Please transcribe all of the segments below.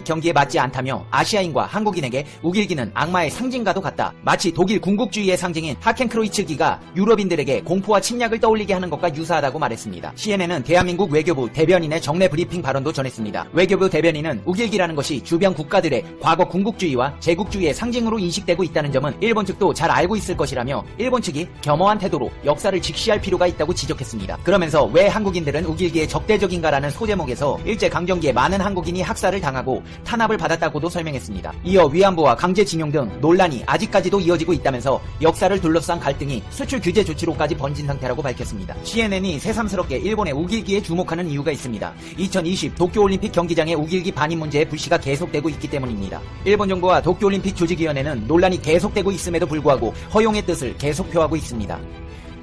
경기에 맞지 않다며 아시아인과 한국인에게 우길기는 악마의 상징과도 같다. 마치 독일 군국주의의 상징인 하켄크로이츠기가 유럽인들에게 공포와 침략을 떠올리게 하는 것과 유사하다고 말했습니다. CNN은 대한민국 외교부 대변인의 정례 브리핑 발언도 전했습니다. 외교부 대변인은 우길기라는 것이 주변 국가들의 과거 군국주의와 제국주의의 상징으로 인식되고 있다는 점은 일본 측도 잘 알고 있을 것이라며 일본 측이 겸허한 태도로 역사를 직시할 필요가 있다고 지적했습니다. 그러면서 왜 한국인들은 우길기에 적대적인가라는 소제목에서 일제강점기에 많은 한국인이 학살을 당하고 탄압을 받았다고도 설명했습니다. 이어 위안부와 강제징용 등 논란이 아직까지도 이어지고 있다면서 역사를 둘러싼 갈등이 수출 규제 조치로까지 번진 상태라고 밝혔습니다. CNN이 새삼스럽게 일본의 우길기에 주목하는 이유가 있습니다. 2020 도쿄올림픽 경기장의 우길기 반입 문제의 불씨가 계속되고 있기 때문입니다. 일본 정부와 도쿄올림픽 조직위원회는 논란이 계속되고 있음에도 불구하고 허용의 뜻을 계속 표하고 있습니다.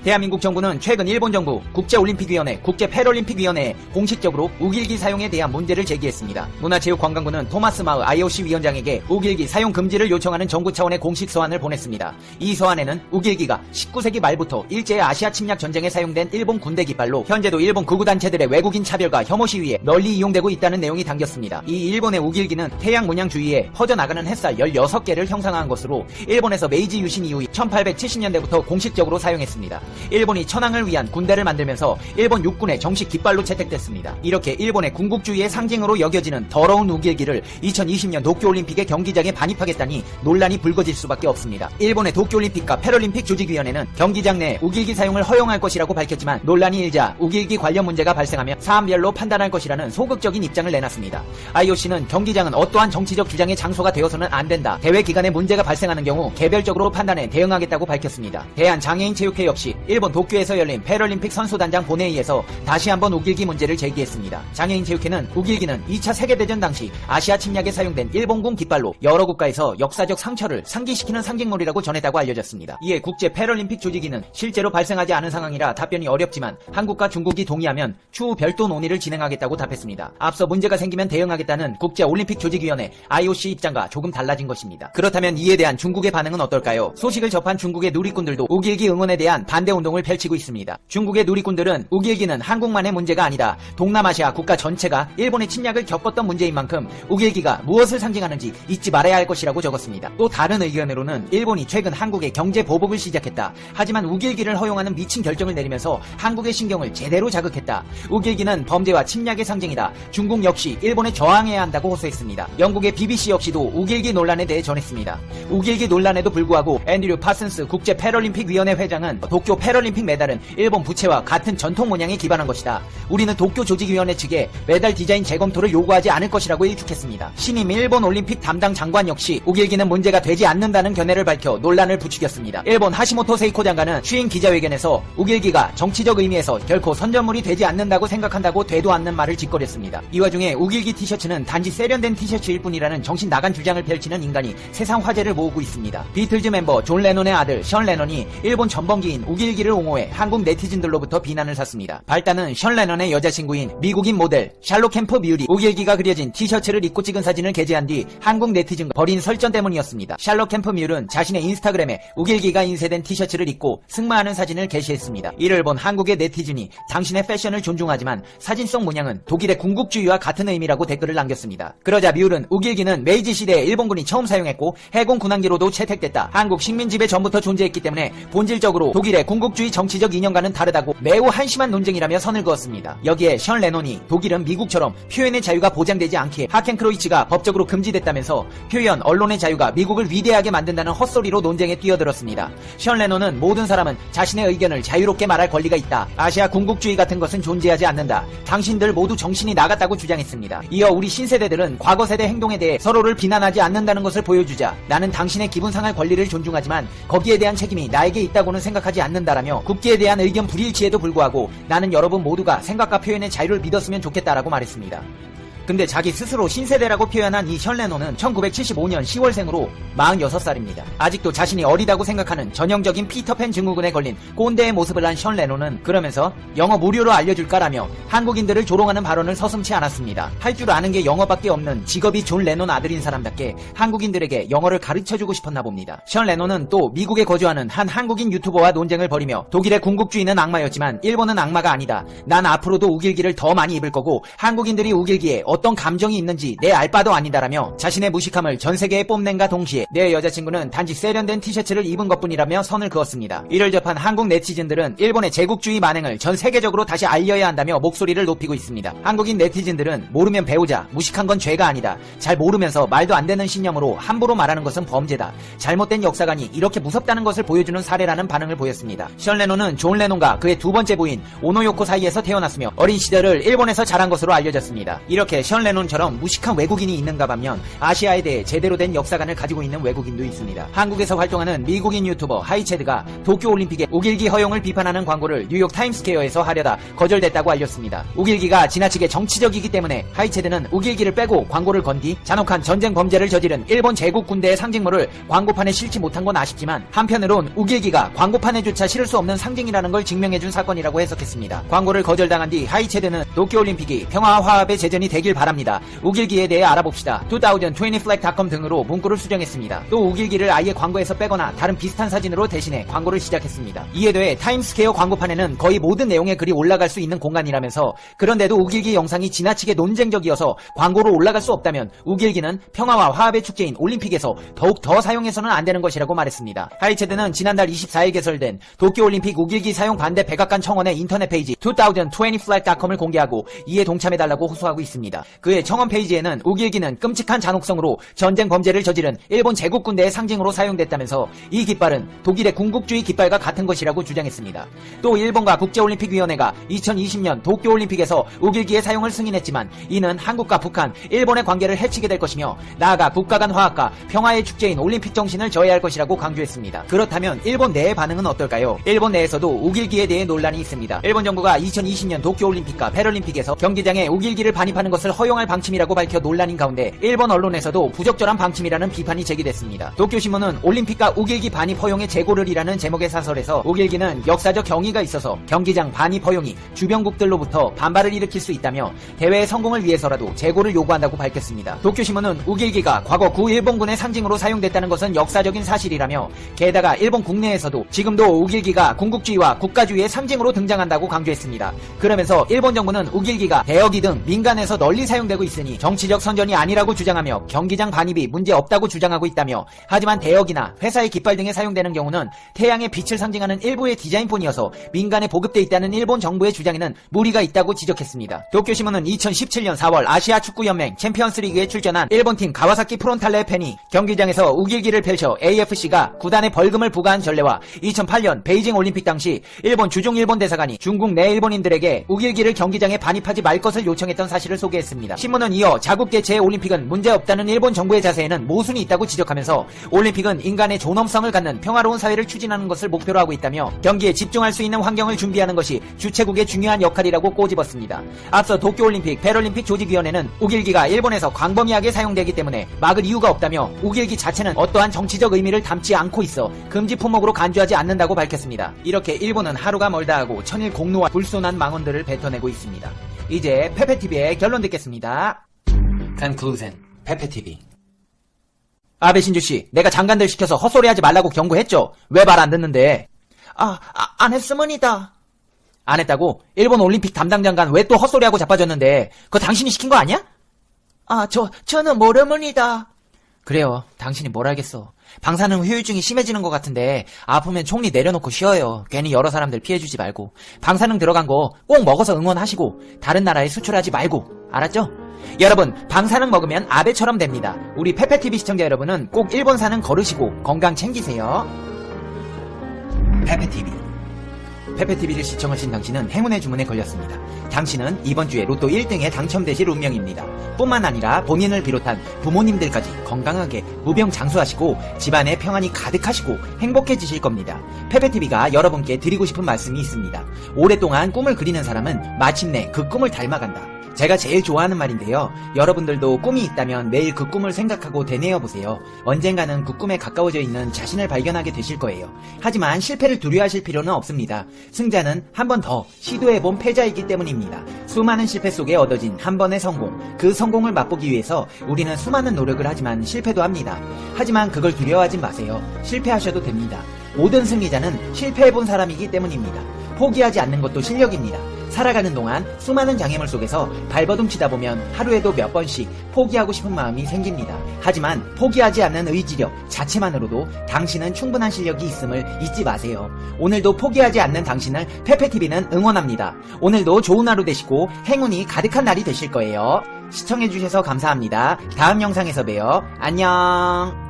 대한민국 정부는 최근 일본 정부, 국제올림픽위원회, 국제패럴림픽위원회에 공식적으로 우길기 사용에 대한 문제를 제기했습니다. 문화체육관광부는 토마스 마흐 IOC 위원장에게 우길기 사용 금지를 요청하는 정부 차원의 공식 서한을 보냈습니다. 이 서한에는 우길기가 19세기 말부터 일제의 아시아 침략 전쟁에 사용된 일본 군대 깃발로 현재도 일본 극우단체들의 외국인 차별과 혐오 시위에 널리 이용되고 있다는 내용이 담겼습니다. 이 일본의 우길기는 태양 문양 주위에 퍼져나가는 햇살 16개를 형상화한 것으로 일본에서 메이지 유신 이후 1870년대부터 공식적으로 사용했습니다. 일본이 천황을 위한 군대를 만들면서 일본 육군의 정식 깃발로 채택됐습니다. 이렇게 일본의 군국주의의 상징으로 여겨지는 더러운 우길기를 2020년 도쿄올림픽의 경기장에 반입하겠다니 논란이 불거질 수밖에 없습니다. 일본의 도쿄올림픽과 패럴림픽 조직위원회는 경기장 내 우길기 사용을 허용할 것이라고 밝혔지만 논란이 일자 우길기 관련 문제가 발생하면 사안별로 판단할 것이라는 소극적인 입장을 내놨습니다. IOC는 경기장은 어떠한 정치적 주장의 장소가 되어서는 안 된다. 대회 기간에 문제가 발생하는 경우 개별적으로 판단해 대응하겠다고 밝혔습니다. 대한장애인체육회 역시 일본 도쿄에서 열린 패럴림픽 선수단장 본회의에서 다시 한번 우길기 문제를 제기했습니다. 장애인체육회는 우길기는 2차 세계대전 당시 아시아 침략에 사용된 일본군 깃발로 여러 국가에서 역사적 상처를 상기시키는 상징물이라고 전했다고 알려졌습니다. 이에 국제 패럴림픽 조직위는 실제로 발생하지 않은 상황이라 답변이 어렵지만 한국과 중국이 동의하면 추후 별도 논의를 진행하겠다고 답했습니다. 앞서 문제가 생기면 대응하겠다는 국제올림픽 조직위원회 IOC 입장과 조금 달라진 것입니다. 그렇다면 이에 대한 중국의 반응은 어떨까요? 소식을 접한 중국의 누리꾼들도 우길기 응원에 대한 반대 운동을 펼치고 있습니다. 중국의 누리꾼들은 우길기는 한국만의 문제가 아니다. 동남아시아 국가 전체가 일본의 침략을 겪었던 문제인 만큼 우길기가 무엇을 상징하는지 잊지 말아야 할 것이라고 적었습니다. 또 다른 의견으로는 일본이 최근 한국의 경제 보복을 시작했다. 하지만 우길기를 허용하는 미친 결정을 내리면서 한국의 신경을 제대로 자극했다. 우길기는 범죄와 침략의 상징이다. 중국 역시 일본에 저항해야 한다고 호소했습니다. 영국의 BBC 역시도 우길기 논란에 대해 전했습니다. 우길기 논란에도 불구하고 앤드류 파슨스 국제 패럴림픽 위원회 회장은 도쿄 패럴림픽 메달은 일본 부채와 같은 전통 문양에 기반한 것이다. 우리는 도쿄 조직위원회 측에 메달 디자인 재검토를 요구하지 않을 것이라고 일축했습니다. 신임 일본 올림픽 담당 장관 역시 우길기는 문제가 되지 않는다는 견해를 밝혀 논란을 부추겼습니다. 일본 하시모토 세이코 장관은 취임 기자회견에서 우길기가 정치적 의미에서 결코 선전물이 되지 않는다고 생각한다고 되도 않는 말을 짓거렸습니다. 이 와중에 우길기 티셔츠는 단지 세련된 티셔츠일 뿐이라는 정신 나간 주장을 펼치는 인간이 세상 화제를 모으고 있습니다. 비틀즈 멤버 존 레논의 아들 션 레논이 일본 전범기인 우길기를 옹호해 한국 네티즌들로부터 비난을 샀습니다. 발단은 션 레논의 여자친구인 미국인 모델 샬롯 캠프 뮤리 우길기가 그려진 티셔츠를 입고 찍은 사진을 게재한 뒤 한국 네티즌과 벌인 설전 때문이었습니다. 샬롯 캠프 뮤는 자신의 인스타그램에 우길기가 인쇄된 티셔츠를 입고 승마하는 사진을 게시했습니다. 이를 본 한국의 네티즌이 당신의 패션을 존중하지만 사진 속 문양은 독일의 군국주의와 같은 의미라고 댓글을 남겼습니다. 그러자 뮤는 우길기는 메이지 시대에 일본군이 처음 사용했고 해군 군함기로도 채택됐다. 한국 식민 지배 전부터 존재했기 때문에 본질적으로 독일의 군국주의 정치적 이념과는 다르다고 매우 한심한 논쟁이라며 선을 그었습니다. 여기에 션 레논이 독일은 미국처럼 표현의 자유가 보장되지 않기에 하켄크로이츠가 법적으로 금지됐다면서 표현, 언론의 자유가 미국을 위대하게 만든다는 헛소리로 논쟁에 뛰어들었습니다. 션 레논은 모든 사람은 자신의 의견을 자유롭게 말할 권리가 있다. 아시아 군국주의 같은 것은 존재하지 않는다. 당신들 모두 정신이 나갔다고 주장했습니다. 이어 우리 신세대들은 과거 세대 행동에 대해 서로를 비난하지 않는다는 것을 보여주자. 나는 당신의 기분 상할 권리를 존중하지만 거기에 대한 책임이 나에게 있다고는 생각하지 않는다라며 국기에 대한 의견 불일치에도 불구하고 나는 여러분 모두가 생각과 표현의 자유를 믿었으면 좋겠다라고 말했습니다. 근데 자기 스스로 신세대라고 표현한 이 션 레논은 1975년 10월생으로 46살입니다. 아직도 자신이 어리다고 생각하는 전형적인 피터팬 증후군에 걸린 꼰대의 모습을 한 션 레논은 그러면서 영어 무료로 알려줄까라며 한국인들을 조롱하는 발언을 서슴지 않았습니다. 할 줄 아는 게 영어밖에 없는 직업이 존 레논 아들인 사람답게 한국인들에게 영어를 가르쳐주고 싶었나 봅니다. 션 레논은 또 미국에 거주하는 한 한국인 유튜버와 논쟁을 벌이며 독일의 군국주의는 악마였지만 일본은 악마가 아니다. 난 앞으로도 우길기를 더 많이 입을 거고 한국인들이 우길기에 어떤 감정이 있는지 내 알바도 아니다라며 자신의 무식함을 전 세계에 뽐낸과 동시에 내 여자친구는 단지 세련된 티셔츠를 입은 것뿐이라며 선을 그었습니다. 이를 접한 한국 네티즌들은 일본의 제국주의 만행을 전 세계적으로 다시 알려야 한다며 목소리를 높이고 있습니다. 한국인 네티즌들은 모르면 배우자, 무식한 건 죄가 아니다. 잘 모르면서 말도 안 되는 신념으로 함부로 말하는 것은 범죄다. 잘못된 역사관이 이렇게 무섭다는 것을 보여주는 사례라는 반응을 보였습니다. 션 레논은 존 레논과 그의 두 번째 부인 오노요코 사이에서 태어났으며 어린 시절을 일본에서 자란 것으로 알려졌습니다. 이렇게 션 레논처럼 무식한 외국인이 있는가 반면 아시아에 대해 제대로 된 역사관을 가지고 있는 외국인도 있습니다. 한국에서 활동하는 미국인 유튜버 하이체드가 도쿄올림픽의 우길기 허용을 비판하는 광고를 뉴욕 타임스퀘어에서 하려다 거절됐다고 알렸습니다. 우길기가 지나치게 정치적이기 때문에 하이체드는 우길기를 빼고 광고를 건 뒤 잔혹한 전쟁 범죄를 저지른 일본 제국 군대의 상징물을 광고판에 실지 못한 건 아쉽지만 한편으론 우길기가 광고판에조차 실을 수 없는 상징이라는 걸 증명해준 사건이라고 해석했습니다. 광고를 거절당한 뒤 하이체드는 도쿄올림픽이 평화와 화합의 제전이 되길 바랍니다. 우길기에 대해 알아봅시다. 2020flag.com 등으로 문구를 수정했습니다. 또 우길기를 아예 광고에서 빼거나 다른 비슷한 사진으로 대신해 광고를 시작했습니다. 이에 대해 타임스퀘어 광고판에는 거의 모든 내용의 글이 올라갈 수 있는 공간이라면서 그런데도 우길기 영상이 지나치게 논쟁적이어서 광고로 올라갈 수 없다면 우길기는 평화와 화합의 축제인 올림픽에서 더욱 더 사용해서는 안 되는 것이라고 말했습니다. 하이체드는 지난달 24일 개설된 도쿄올림픽 우길기 사용 반대 백악관 청원의 인터넷 페이지 2020flag.com을 공개하고 이에 동참해달라고 호소하고 있습니다. 그의 청원 페이지에는 우길기는 끔찍한 잔혹성으로 전쟁 범죄를 저지른 일본 제국군대의 상징으로 사용됐다면서 이 깃발은 독일의 군국주의 깃발과 같은 것이라고 주장했습니다. 또 일본과 국제올림픽위원회가 2020년 도쿄올림픽에서 우길기의 사용을 승인했지만 이는 한국과 북한, 일본의 관계를 해치게 될 것이며 나아가 국가 간 화합과 평화의 축제인 올림픽 정신을 저해할 것이라고 강조했습니다. 그렇다면 일본 내의 반응은 어떨까요? 일본 내에서도 우길기에 대해 논란이 있습니다. 일본 정부가 2020년 도쿄올림픽과 패럴림픽에서 경기장에 우길기를 반입하는 것을 허용할 방침이라고 밝혀 논란인 가운데 일본 언론에서도 부적절한 방침이라는 비판이 제기됐습니다. 도쿄신문은 올림픽과 우길기 반입 허용의 재고를 이라는 제목의 사설에서 우길기는 역사적 경위가 있어서 경기장 반입 허용이 주변국들로부터 반발을 일으킬 수 있다며 대회의 성공을 위해서라도 재고를 요구한다고 밝혔습니다. 도쿄신문은 우길기가 과거 구일본군의 상징으로 사용됐다는 것은 역사적인 사실이라며 게다가 일본 국내에서도 지금도 우길기가 군국주의와 국가주의의 상징으로 등장한다고 강조했습니다. 그러면서 일본 정부는 우길기가 대여기 등 민간에서 널리 사용되고 있으니 정치적 선전이 아니라고 주장하며 경기장 반입이 문제없다고 주장하고 있다며 하지만 대여기나 회사의 깃발 등에 사용되는 경우는 태양의 빛을 상징하는 일부의 디자인뿐이어서 민간에 보급돼 있다는 일본 정부의 주장에는 무리가 있다고 지적했습니다. 도쿄신문은 2017년 4월 아시아 축구연맹 챔피언스 리그에 출전한 일본팀 가와사키 프론탈레의 팬이 경기장에서 우길기를 펼쳐 AFC가 구단에 벌금을 부과한 전례와 2008년 베이징 올림픽 당시 일본 주중 일본 대사관이 중국 내 일본인들에게 우길기를 경기장에 반입하지 말 것을 요청했던 사실을 소개했습니다. 신문은 이어 자국 개최의 올림픽은 문제없다는 일본 정부의 자세에는 모순이 있다고 지적하면서 올림픽은 인간의 존엄성을 갖는 평화로운 사회를 추진하는 것을 목표로 하고 있다며 경기에 집중할 수 있는 환경을 준비하는 것이 주최국의 중요한 역할이라고 꼬집었습니다. 앞서 도쿄올림픽, 패럴림픽 조직위원회는 우길기가 일본에서 광범위하게 사용되기 때문에 막을 이유가 없다며 우길기 자체는 어떠한 정치적 의미를 담지 않고 있어 금지 품목으로 간주하지 않는다고 밝혔습니다. 이렇게 일본은 하루가 멀다 하고 천일 공로와 불손한 망언들을 뱉어내고 있습니다. 이제 페페TV의 결론 듣겠습니다. Conclusion. 페페TV. 아베 신주씨, 내가 장관들 시켜서 헛소리하지 말라고 경고했죠? 왜 말 안 듣는데? 안 했으문이다. 안 했다고? 일본 올림픽 담당 장관 왜 또 헛소리하고 자빠졌는데? 그거 당신이 시킨 거 아니야? 저는 모르문이다. 그래요. 당신이 뭘 알겠어. 방사능 후유증이 심해지는 것 같은데 아프면 총리 내려놓고 쉬어요. 괜히 여러 사람들 피해주지 말고. 방사능 들어간 거 꼭 먹어서 응원하시고 다른 나라에 수출하지 말고. 알았죠? 여러분, 방사능 먹으면 아베처럼 됩니다. 우리 페페TV 시청자 여러분은 꼭 일본산은 거르시고 건강 챙기세요. 페페TV를 시청하신 당신은 행운의 주문에 걸렸습니다. 당신은 이번 주에 로또 1등에 당첨되실 운명입니다. 뿐만 아니라 본인을 비롯한 부모님들까지 건강하게 무병장수하시고 집안에 평안이 가득하시고 행복해지실 겁니다. 페페TV가 여러분께 드리고 싶은 말씀이 있습니다. 오랫동안 꿈을 그리는 사람은 마침내 그 꿈을 닮아간다. 제가 제일 좋아하는 말인데요. 여러분들도 꿈이 있다면 매일 그 꿈을 생각하고 되뇌어보세요. 언젠가는 그 꿈에 가까워져 있는 자신을 발견하게 되실 거예요. 하지만 실패를 두려워하실 필요는 없습니다. 승자는 한 번 더 시도해본 패자이기 때문입니다. 수많은 실패 속에 얻어진 한 번의 성공, 그 성공을 맛보기 위해서 우리는 수많은 노력을 하지만 실패도 합니다. 하지만 그걸 두려워하지 마세요. 실패하셔도 됩니다. 모든 승리자는 실패해본 사람이기 때문입니다. 포기하지 않는 것도 실력입니다. 살아가는 동안 수많은 장애물 속에서 발버둥 치다 보면 하루에도 몇 번씩 포기하고 싶은 마음이 생깁니다. 하지만 포기하지 않는 의지력 자체만으로도 당신은 충분한 실력이 있음을 잊지 마세요. 오늘도 포기하지 않는 당신을 페페TV는 응원합니다. 오늘도 좋은 하루 되시고 행운이 가득한 날이 되실 거예요. 시청해주셔서 감사합니다. 다음 영상에서 봬요. 안녕.